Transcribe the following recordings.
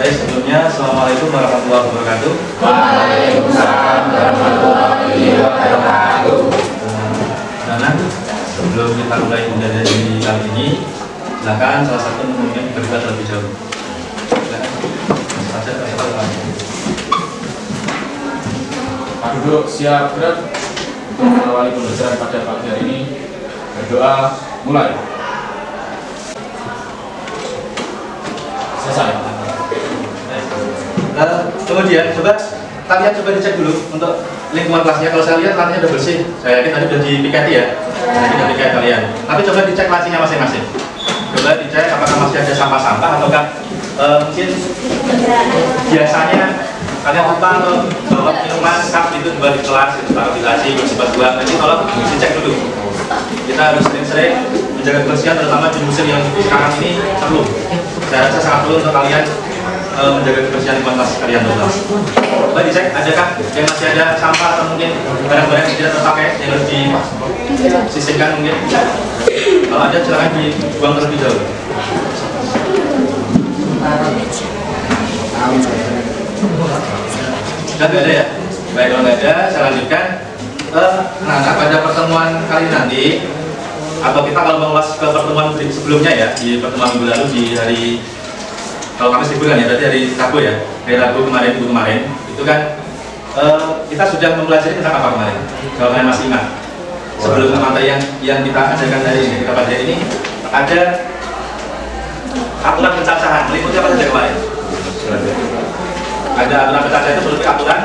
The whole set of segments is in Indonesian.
Baik, sebelumnya Assalamualaikum warahmatullahi wabarakatuh. Waalaikumsalam warahmatullahi wabarakatuh. Nah, sebelum kita mulai mempelajari kali ini, silakan salah satu mungkin berdebat terlebih dahulu. Pak duduk siap gerak untuk mengawali pembelajaran pada pagi hari ini. Berdoa mulai. Selesai. Kemudian kalian coba dicek dulu untuk lingkungan kelasnya. Kalau saya lihat lantainya udah bersih, saya yakin tadi udah dipikati ya. Tadi udah piket kalian. Tapi coba dicek lacinya masing-masing. Coba dicek apakah masih ada sampah-sampah ataukah mungkin biasanya kalian lupa atau bawa minuman cup itu juga di kelas, itu taruh di laci, bersifat buang. Jadi tolong dicek dulu. Kita harus sering-sering menjaga kebersihan, terutama di musim yang sekarang ini perlu. Saya rasa sangat perlu untuk kalian menjaga kebersihan lingkungan kelas kalian. Coba dicek, adakah yang masih ada sampah atau mungkin barang-barang yang tidak terpakai yang harus disisihkan mungkin. Kalau ada silakan dibuang terlebih dahulu. Sudah nggak ada ya? Baik, kalau nggak ada, saya lanjutkan. Nah, pada pertemuan kali nanti, atau kita kalau mengulas ke pertemuan sebelumnya ya, di pertemuan minggu lalu di hari, kalau Kamis libur kan ya, berarti hari Rabu ya, hari Rabu kemarin, minggu kemarin, itu kan kita sudah mempelajari tentang apa kemarin? Kalau kalian masih ingat, sebelum materi yang kita ajarkan hari ini, kita pelajari ini ada aturan pencacahan, meliputi apa saja kemarin? Ada aturan pencacahan itu meliputi aturan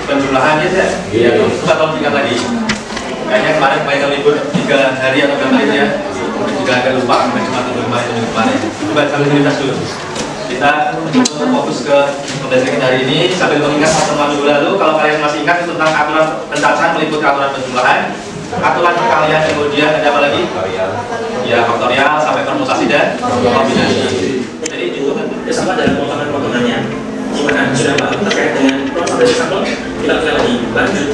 penjumlahan ya, iya. Kita tahun tinggal lagi. Kayaknya kemarin banyak libur 3 hari atau berapa itu ya, juga agak lupa mungkin cuma tunggu kemarin. Coba sambil lintas dulu. Kita fokus ke pembelajaran hari ini sambil mengingat pertemuan minggu lalu. Kalau kalian masih ingat itu tentang aturan pencacahan meliputi aturan penjumlahan, aturan perkalian, kemudian ada apa lagi? Ya, faktorial sampai permutasi dan kombinasi. Jadi itu sama dalam potongan-potongannya. Gimana sudah paham terkait dengan proses sampel? Kita ulang lagi, lanjut.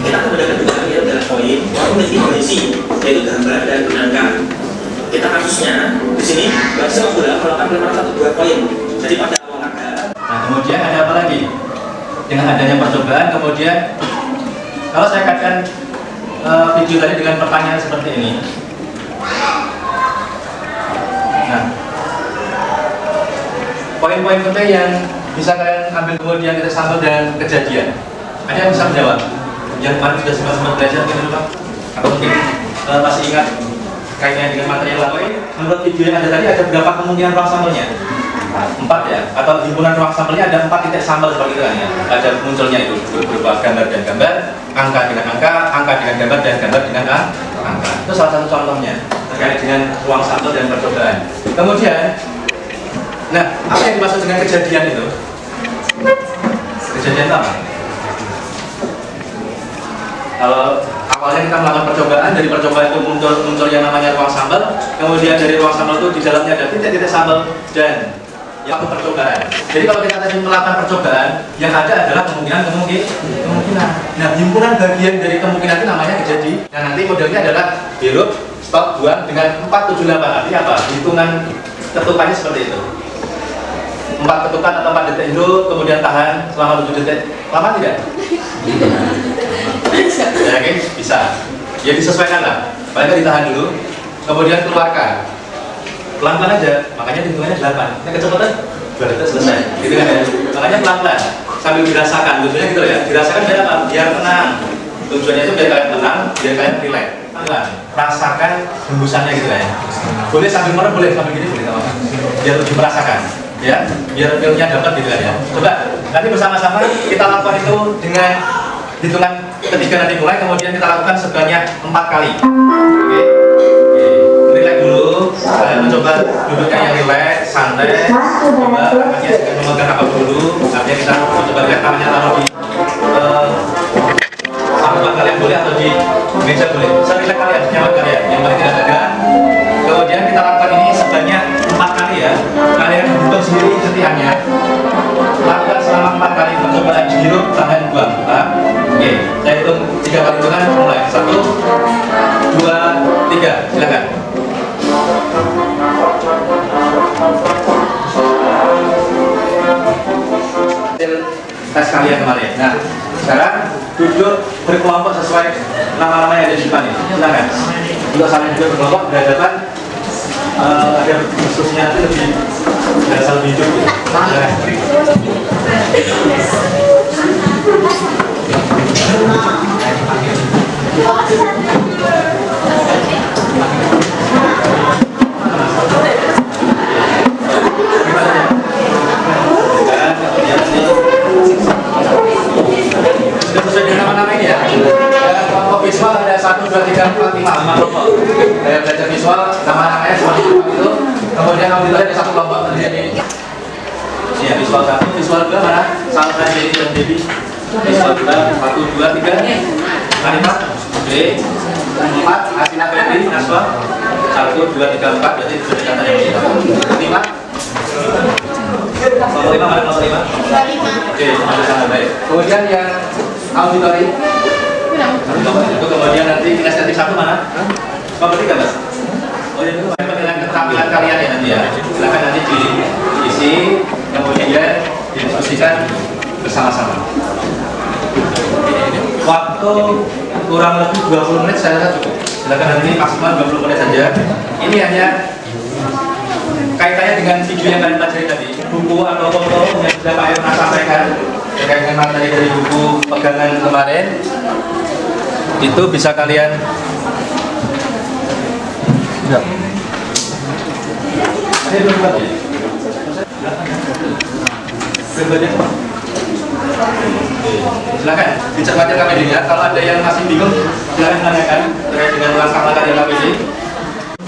Kita akan mendapatkan dua kali adalah poin, memiliki kondisi, yaitu gambar dan angka. Kita kasusnya di sini bahasa sudah melakukan pelemahan 1-2 poin. Jadi pada awal ada. Nah, kemudian ada apa lagi? Dengan adanya percobaan, kemudian kalau saya katakan video tadi dengan pertanyaan seperti ini. Nah, poin-poin penting yang bisa kalian ambil kemudian kita sampel dan kejadian. Ada yang bisa menjawab? Yang kemarin sudah sempat belajar mungkin lupa? Atau mungkin masih ingat kaitannya dengan materi yang lain? Menurut video yang ada tadi ada berapa kemungkinan ruang sampelnya? 4 ya? Atau himpunan ruang sampelnya ada 4 titik sampel seperti itu kan ya? Ada munculnya itu berupa gambar dan gambar, angka dengan angka, angka dengan gambar dan gambar dengan angka. Itu salah satu contohnya terkait dengan ruang sampel dan percobaan. Kemudian, nah apa yang dimaksud dengan kejadian itu? Kejadian itu apa? Kalau awalnya kita melakukan percobaan, dari percobaan itu muncul yang namanya ruang sampel, kemudian dari ruang sampel itu di dalamnya ada titik-titik sampel dan yang percobaan. Jadi kalau kita tadi melakukan percobaan, yang ada adalah kemungkinan. Nah, himpunan bagian dari kemungkinan itu namanya kejadian. Nah, nanti modelnya adalah hirup, stop, buang dengan 478. Artinya apa? Hitungan ketukannya seperti itu. 4 ketukan atau 4 detik hirup, kemudian tahan selama 7 detik. Lama tidak? Ya, yakin? Bisa. Ya disesuaikan lah. Paling ditahan dulu, kemudian keluarkan. Pelan-pelan aja, makanya hitungannya 8. Ini kecepatan 2 detik selesai. Gitu kan ya? Makanya pelan-pelan sambil dirasakan. Tujuannya gitu ya. Dirasakan biar apa? Biar tenang. Tujuannya itu biar kalian tenang, biar kalian relax. Rasakan hembusannya gitu ya. Boleh sambil merem, boleh sambil gini, boleh sama. Biar lebih merasakan. Ya, biar feel-nya dapat gitu kan ya. Coba nanti bersama-sama kita lakukan itu dengan hitungan ketiga nanti mulai, kemudian kita lakukan sebanyak 4 kali. Oke. Relax dulu. Kalian mencoba duduknya yang relax, santai. Coba tangannya dengan memegang apa dulu. Artinya kita mencoba lihat tangannya taruh di samping kalian boleh atau di meja boleh. Relax kalian, nyaman kalian. Yang paling tidak tegang. Kemudian kita lakukan ini sebanyak 4 kali ya. Kalian hitung sendiri setiapnya. Lakukan selama 4 kali percobaan hirup, tahan, buang. Oke, saya hitung 3 kali hitungan mulai. 1, 2, 3. Silakan. tes kalian kemarin. Nah, sekarang duduk berkelompok sesuai nama-nama yang ada di depan ini. Silakan. Untuk saling duduk berkelompok berhadapan, ada khususnya itu lebih berasa lebih hidup. Sudah sesuai dengan nama-nama ini ya. Kelompok visual ada 1, 2, 3, 4, 5 kelompok. Saya belajar visual, nama-namanya seperti itu. Kemudian auditor ada 1 kelompok terjadi. Ya, visual 1, visual 2 mana? Salsa, Jadi, dan Debbie. Visual 2, 1, 2, 3. Anita, B. 4, Asina, Febri, Naswa. 1, 2, 3, 4. Berarti sudah kata yang kita. 5. Kelompok 5 mana? Kelompok 5? Oke, sama baik. Kemudian yang auditori. Itu kemudian nanti kinestetik 1 mana? Kelompok 3 Mas? Oh ya, itu penilaian keterampilan kalian ya nanti ya. Silakan nanti diisi, kemudian didiskusikan bersama-sama. Waktu kurang lebih 20 menit saya rasa cukup. Silakan nanti maksimal 20 menit saja. Ini hanya kaitannya dengan video yang kalian pelajari tadi. Buku atau foto yang sudah Pak Irna sampaikan terkait dengan materi dari buku pegangan kemarin, itu bisa kalian ya. Ada belum lagi? Silakan dicermati KPD ya. Kalau ada yang masih bingung, silakan tanyakan terkait dengan langkah materi KPD.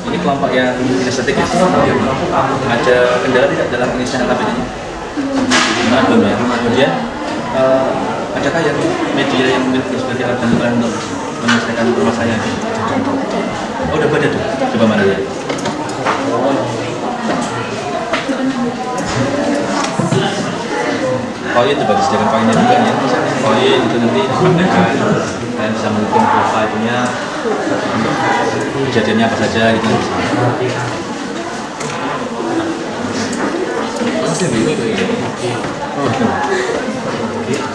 Ini kelompok yang kinestetik ya. Ada kendala tidak dalam pengisian KPD-nya? Belum ya. Kemudian adakah yang media yang mungkin sebagai alat bantu kalian untuk menyelesaikan permasalahan? Oh, udah ada tuh. Coba mana ya? Koin coba disediakan koinnya juga ya. Koin itu nanti kalian bisa menghitung profilnya, kejadiannya apa saja gitu.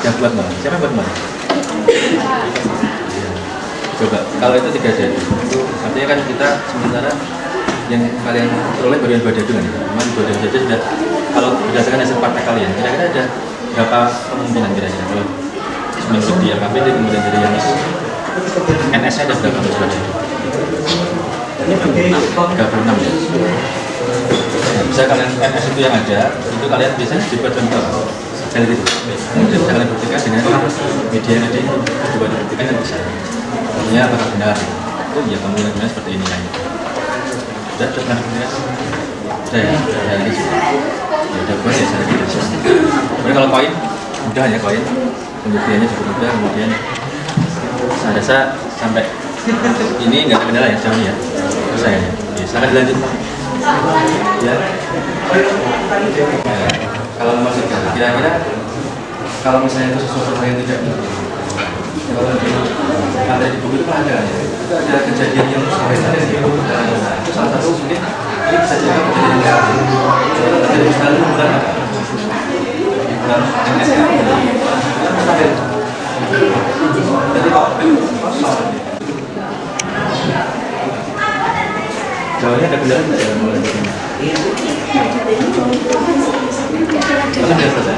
Yang buat mana? Siapa buat mana? Coba, kalau itu 3 jadi, artinya kan kita sementara yang kalian peroleh baru yang 2 dadu kan? Memang 2 dadu saja sudah, kalau berdasarkan hasil praktek kalian, kira-kira ada berapa kemungkinan kira-kira kalau seminggu di LKPD kemudian dari yang NS ada berapa dadu? 36 ya? Bisa kalian NS itu yang ada, itu kalian biasanya dibuat contoh dari itu. Kemudian bisa kalian buktikan dengan media yang ada itu, coba dibuktikan dan bisa. Artinya apakah benar? Oh iya, kemungkinan seperti ini kan. Sudah pernah buktikan? Sudah ya? Sudah ini sudah. Ya udah buat ya saya tidak. Kemudian kalau koin, mudah ya koin. Pembuktiannya cukup mudah. Kemudian saya rasa sampai ini nggak ada kendala ya sejauh ini ya. Selesai ya. Silahkan dilanjut. Ya. Kalau masih kira-kira kalau misalnya itu sesuatu yang tidak kalau ada di buku itu kan ada ya. Itu ada kejadian yang itu salah satu mungkin ini bisa jadi kejadian yang terjadi sekali bulan apa? Bulan NS ya. Jadi kosong. Jauhnya ada kendala tidak dalam mulai begini? Masa sudah selesai?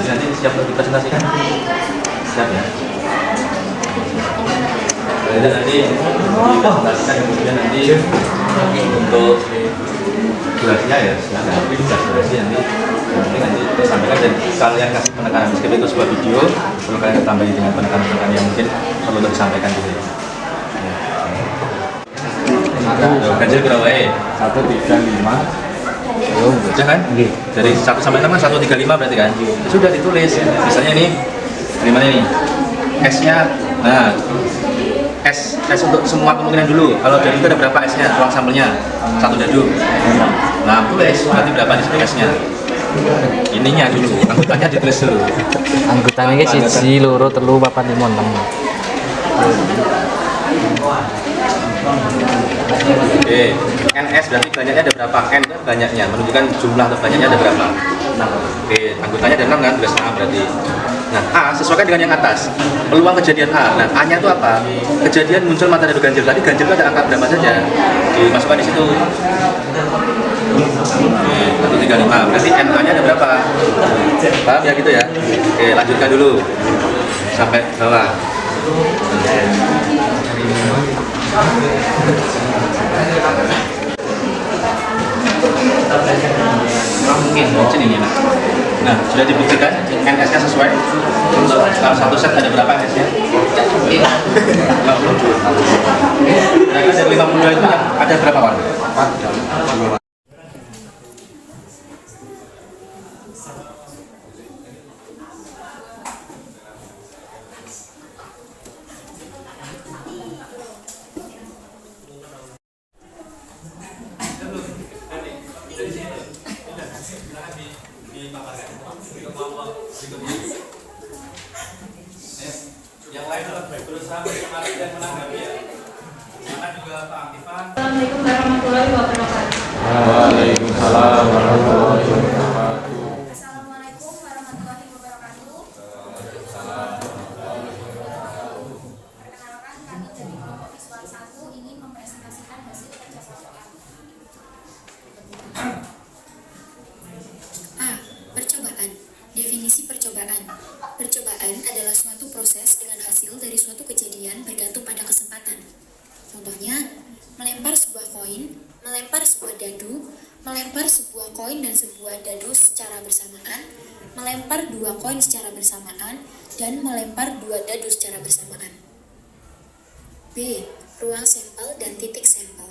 Jadi nanti siap untuk dipresentasikan? Siap ya? Jadi nanti dipresentasikan kemudian nanti untuk durasinya ya silahkan durasi nanti nanti disampaikan dan kalian kasih penekanan meskipun itu sebuah video perlu kalian tambahin dengan penekanan-penekanan yang mungkin perlu untuk disampaikan gitu ya. Ganjil berapa ya? 135. Sudah kan? Dari 1 sampai 6 kan 135 berarti kan? Sudah ditulis. Misalnya ini dari mana nih? S-nya, nah S untuk semua kemungkinan dulu. Kalau dari itu ada berapa S-nya? Ruang sampelnya 1 dadu. Nah, tulis berarti berapa di S-nya? Ininya dulu, anggotanya ditulis dulu. Anggotanya 1, 2, 3, 4, 5, 6. Oke, NS berarti banyaknya ada berapa? N itu banyaknya, menunjukkan jumlah atau banyaknya ada berapa? 6. Oke, anggotanya ada 6 kan, tulis A berarti. Nah, A sesuaikan dengan yang atas. Peluang kejadian A. Nah, A-nya itu apa? Kejadian muncul mata dadu ganjil. Tadi ganjil itu ada angka berapa saja? Dimasukkan di situ. Oke, 135. Berarti NA-nya ada berapa? Paham ya gitu ya? Oke, lanjutkan dulu sampai bawah. Mungkin ini lah. Nah, sudah dibuktikan NS-nya sesuai. Kalau satu set ada berapa NS-nya? 52. Nah, dari 52 itu ada berapa warna? 4. Yang lain adalah berusaha menikmati dan menanggapi ya. Karena juga Pak Aktifan. Assalamualaikum warahmatullahi wabarakatuh. Waalaikumsalam warahmatullahi wabarakatuh. Assalamualaikum warahmatullahi wabarakatuh. Perkenalkan, kami dari kelompok visual 1 ingin mempresentasikan hasil kerja soal. A. Percobaan. Definisi percobaan. Percobaan adalah suatu proses dengan hasil dari suatu kejadian bergantung pada kesempatan. Contohnya, melempar sebuah koin, melempar sebuah dadu, melempar sebuah koin dan sebuah dadu secara bersamaan, melempar 2 koin secara bersamaan, dan melempar 2 dadu secara bersamaan. B. Ruang sampel dan titik sampel.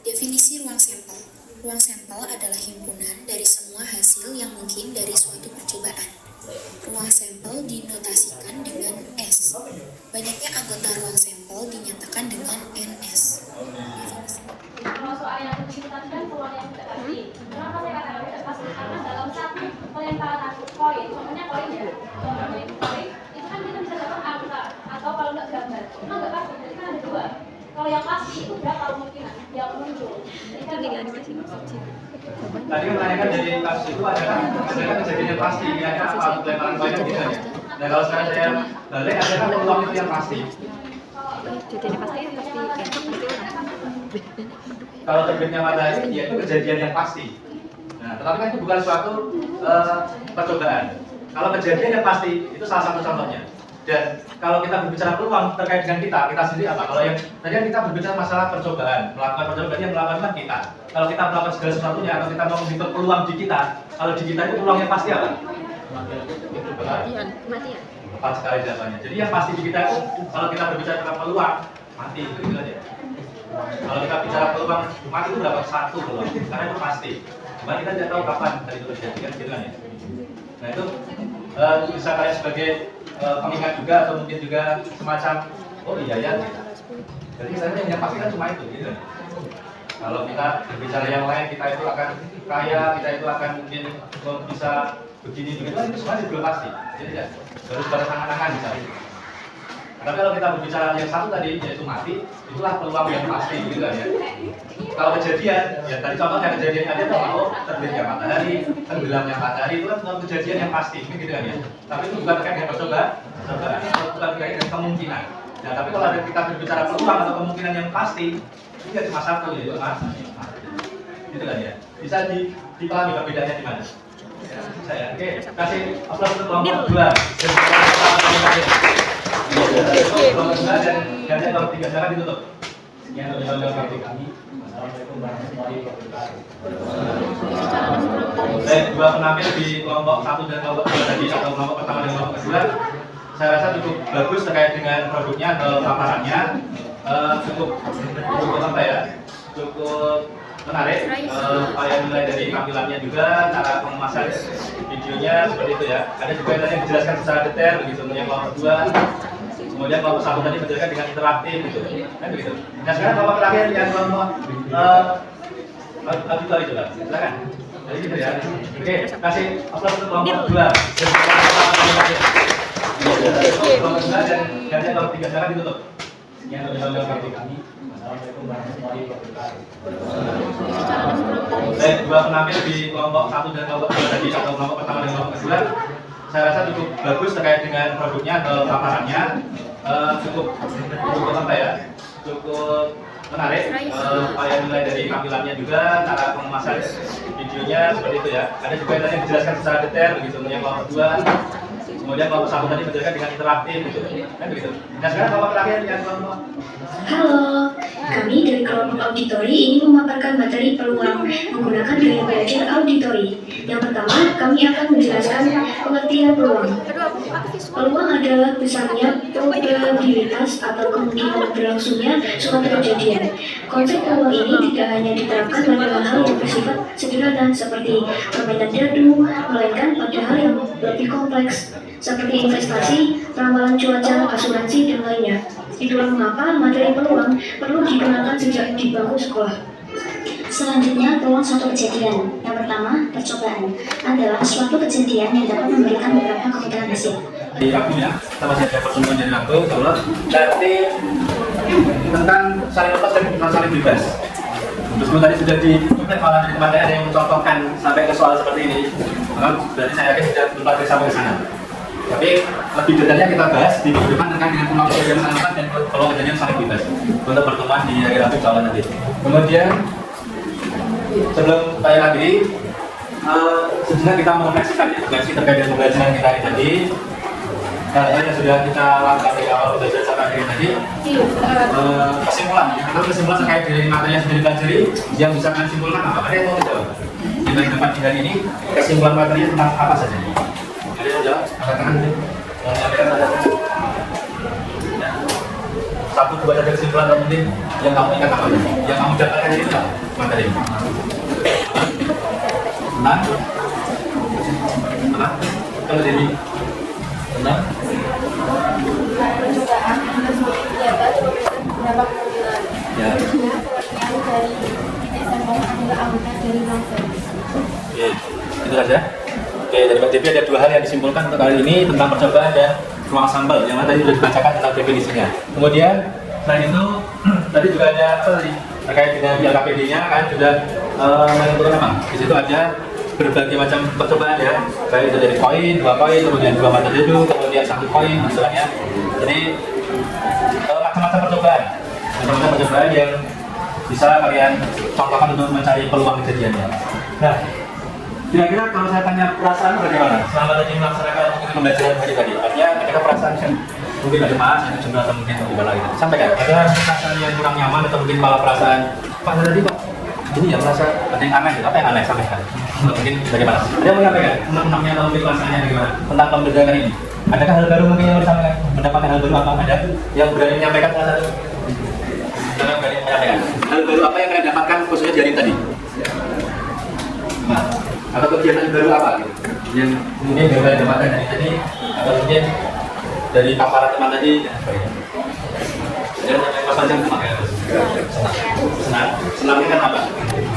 Definisi ruang sampel. Ruang sampel adalah himpunan dari semua hasil yang mungkin dari suatu percobaan. Ruang sampel dinotasikan dengan S. Banyaknya anggota ruang sampel dinyatakan dengan NS. Kalau soal yang kecil tadi kan peluang yang tidak pasti. Kenapa saya katakan tidak pasti? Karena dalam satu pelemparan koin, contohnya koin ya, contohnya itu koin, itu kan kita bisa dapat angka atau kalau nggak gambar. Cuma nggak pasti, jadi kan ada 2. Kalau yang pasti itu berapa kemungkinan yang muncul? Jadi kan Tadi kan menanyakan dari kasus itu ada kejadian yang pasti, kira-kira apa pelemparan koin gitu ya. Nah, kalau sekarang saya balik, ada kan peluang itu yang pasti. Kejadian pasti esok pasti orang. Kalau terbitnya matahari, ya itu kejadian yang pasti. Nah, tetapi kan itu bukan suatu percobaan. Kalau kejadian yang pasti, itu salah satu contohnya. Dan kalau kita berbicara peluang terkait dengan kita sendiri apa? Kalau yang tadi kan kita berbicara masalah percobaan, melakukan percobaan yang melakukan kan kita. Kalau kita melakukan segala sesuatunya, atau kita mau menghitung peluang di kita, kalau di kita itu peluangnya pasti apa? Kematian. Tepat sekali jawabannya. Jadi yang pasti di kita itu, kalau kita berbicara tentang peluang, mati itu gitu aja. Kalau kita bicara peluang mati itu berapa? 1 peluang, karena itu pasti. Cuma kita tidak tahu kapan dari itu terjadi kan gitu kan ya. Nah itu bisa kalian sebagai pengingat juga atau mungkin juga semacam oh iya ya. Jadi sebenarnya yang pasti kan cuma itu gitu. Kalau kita berbicara yang lain, kita itu akan kaya, kita itu akan mungkin bisa begini begitu, itu semua belum pasti. Jadi ya harus pada angan-angan misalnya. Tapi kalau kita berbicara yang satu tadi yaitu mati, itulah peluang yang pasti gitu kan ya. Kalau kejadian, ya tadi contohnya kejadian ada tahu terbitnya matahari, tenggelamnya matahari itu kan kejadian yang pasti gitu kan ya. Tapi itu bukan terkait dengan percobaan, bukan terkait dengan kemungkinan. Nah, tapi kalau ada kita berbicara peluang atau kemungkinan yang pasti, itu ya cuma satu yaitu mati. Gitu kan ya. Bisa dipahami perbedaannya di mana? Saya, oke, kasih aplaus untuk kelompok 2. Dan kalau 3 jangan ditutup. Yang lebih kami. Assalamualaikum warahmatullahi wabarakatuh. Baik, 2 penampil di kelompok 1 dan kelompok 2 tadi atau kelompok pertama dan kelompok kedua, saya rasa cukup bagus terkait dengan produknya atau paparannya. Cukup apa ya? Cukup menarik. Saya mulai dari tampilannya juga, cara pengemasan videonya seperti itu ya. Ada juga yang tadi dijelaskan secara detail begitu yang kelompok 2. Kemudian kelompok 1 tadi menjelaskan dengan interaktif gitu. Kan begitu. Nah, sekarang kelompok terakhir yang kelompok auditori coba. Silakan. Jadi gitu ya. Oke, kasih aplaus untuk kelompok 2. Kelompok 2 dan kelompok 3 silakan ditutup. Sekian untuk dari kami. Assalamualaikum warahmatullahi wabarakatuh. Baik, dua penampil di kelompok 1 dan kelompok 2 tadi, atau kelompok pertama dan kelompok kedua, saya rasa cukup bagus terkait dengan produknya atau paparannya. Cukup apa ya? Cukup menarik. Saya mulai dari tampilannya juga, cara pengemasan videonya seperti itu ya. Ada juga yang tadi dijelaskan secara detail begitu, yang kelompok 2. Kemudian kelompok 1 tadi menjelaskan dengan interaktif gitu. Kan begitu. Nah, sekarang kelompok terakhir yang kelompok. Halo, kami dari kelompok auditori ini memaparkan materi peluang menggunakan gaya belajar auditori. Yang pertama, kami akan menjelaskan pengertian peluang. Peluang adalah besarnya probabilitas atau kemungkinan berlangsungnya suatu kejadian. Konsep peluang ini tidak hanya diterapkan pada hal-hal yang bersifat sederhana seperti permainan dadu, melainkan pada hal yang lebih kompleks seperti investasi, ramalan cuaca, asuransi, dan lainnya. Itulah mengapa materi peluang perlu digunakan sejak di bangku sekolah. Selanjutnya, peluang suatu kejadian. Yang pertama, percobaan adalah suatu kejadian yang dapat memberikan beberapa kemungkinan hasil. Di akunya, kita masih ada pertemuan dari aku, kalau nanti tentang saling lepas dan saling bebas. Meskipun tadi sudah dikonflik malah dari teman ada yang mencontohkan sampai ke soal seperti ini, maka berarti saya yakin sudah berlatih sampai ke sana. Tapi lebih detailnya kita bahas di minggu depan terkait dengan peluang kejadian saling lepas dan peluang kejadian saling bebas untuk pertemuan di hari Rabu insya Allah nanti. Kemudian sebelum saya akhiri, sejenak kita merefleksikan refleksi terkait dengan pembelajaran kita tadi. Hal-hal yang sudah kita lakukan dari awal belajar sampai akhir tadi, kesimpulan terkait dari materi yang sudah dipelajari yang bisa kalian simpulkan apa? Ada yang mau menjawab? Di bagian depan di hari ini kesimpulan materinya tentang apa saja? Ada yang mau jawab? Angkat tangan dulu. Mau menyampaikan saja. Satu dua saja kesimpulan atau mungkin yang kamu ingat apa? Yang kamu dapatkan itu apa materi? Tenang. Tenang. Kalau jadi tenang. Percobaan adalah suatu kegiatan yang memberikan beberapa kemungkinan. Ya. Yang dari titik sombong adalah anggota dari bank service. Oke, itu saja. Oke, dari Mbak Devi ada dua hal yang disimpulkan untuk kali ini tentang percobaan dan ruang sampel yang tadi sudah dibacakan tentang definisinya. Kemudian selain itu tadi juga ada apa tadi terkait dengan LKPD-nya kan sudah menentukan apa? Di situ ada berbagai macam percobaan ya, baik itu dari koin, 2 koin, kemudian 2 mata dadu, kemudian 1 koin, misalnya. Jadi macam-macam percobaan yang bisa kalian contohkan untuk mencari peluang kejadiannya. Nah, kira-kira kalau saya tanya perasaan bagaimana? Selama tadi melaksanakan pembelajaran tadi, artinya ada perasaan yang mungkin ada mas, ada jenuh atau mungkin gimana gitu. Sampaikan, ada perasaan yang kurang nyaman atau mungkin malah perasaan Pak tadi Pak ini ya merasa ada yang aneh, apa yang aneh sampaikan? Mungkin bagaimana? Ada yang menyampaikan tentang atau mungkin perasaannya bagaimana tentang pembelajaran ini? Adakah hal baru mungkin yang disampaikan? Mendapatkan hal baru apa? Ada yang berani menyampaikan salah satu? Yang berani menyampaikan hal baru apa yang kalian dapatkan khususnya dari tadi? Nah, atau kegiatan baru apa gitu? Yang mungkin kalian dapatkan dari tadi atau mungkin dari paparan teman tadi dan sebagainya. Dan apa saja teman ya? Senangnya kan apa?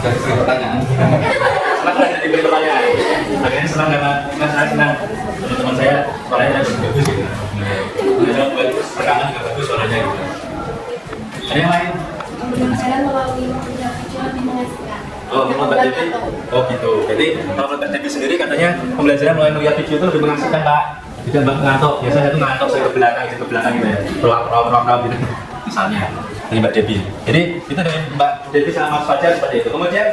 Dari pertanyaan. Senang kan diberi pertanyaan. Akhirnya senang karena saya senang. Teman saya suaranya bagus gitu. Menjawab bagus, rekaman juga bagus suaranya gitu. Ada yang lain? Pembelajaran melalui media video lebih mengasihkan. Oh, menurut Mbak Devi? Oh gitu. Jadi kalau Mbak Devi sendiri katanya pembelajaran melalui media video itu lebih mengasihkan Pak. Tidak ngantuk. Biasanya itu ngantuk saya ke belakang gitu ya. Peluang gitu. Misalnya dari Mbak Devi. Jadi itu dari Mbak Devi sama Mas Fajar seperti itu. Kemudian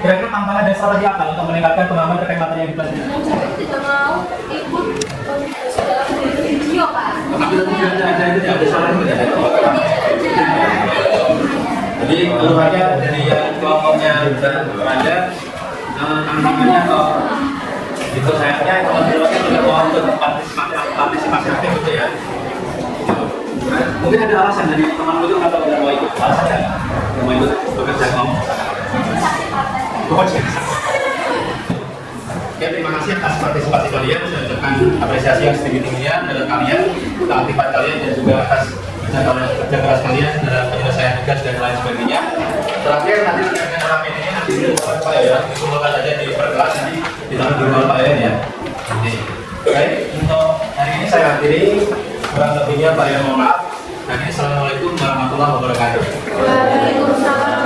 kira-kira tantangan dan strategi apa untuk meningkatkan pemahaman terkait materi yang dipelajari? Kita mau ikut dalam video Pak. Tapi tentu ada itu ada salahnya ya. Jadi keluarnya dari yang kelompoknya ada tantangannya atau itu sayangnya teman-temannya juga mau untuk partisipasi aktif gitu ya. Mungkin ada alasan dari teman itu kenapa tidak mau ikut? Alasannya mau ikut bekerja ngomong. Oke, terima kasih atas partisipasi kalian. Saya ucapkan apresiasi yang setinggi-tingginya dalam kalian, keaktifan kalian dan juga atas kerja keras kalian dalam penyelesaian tugas dan lain sebagainya. Terakhir nanti dengan ramen ini nanti apa ya? Dikumpulkan saja di perkelas nanti di dalam di ruang kalian ya. Oke, baik untuk hari ini saya akhiri. Kurang lebihnya saya mohon maaf. Assalamualaikum warahmatullahi wabarakatuh. Waalaikumsalam.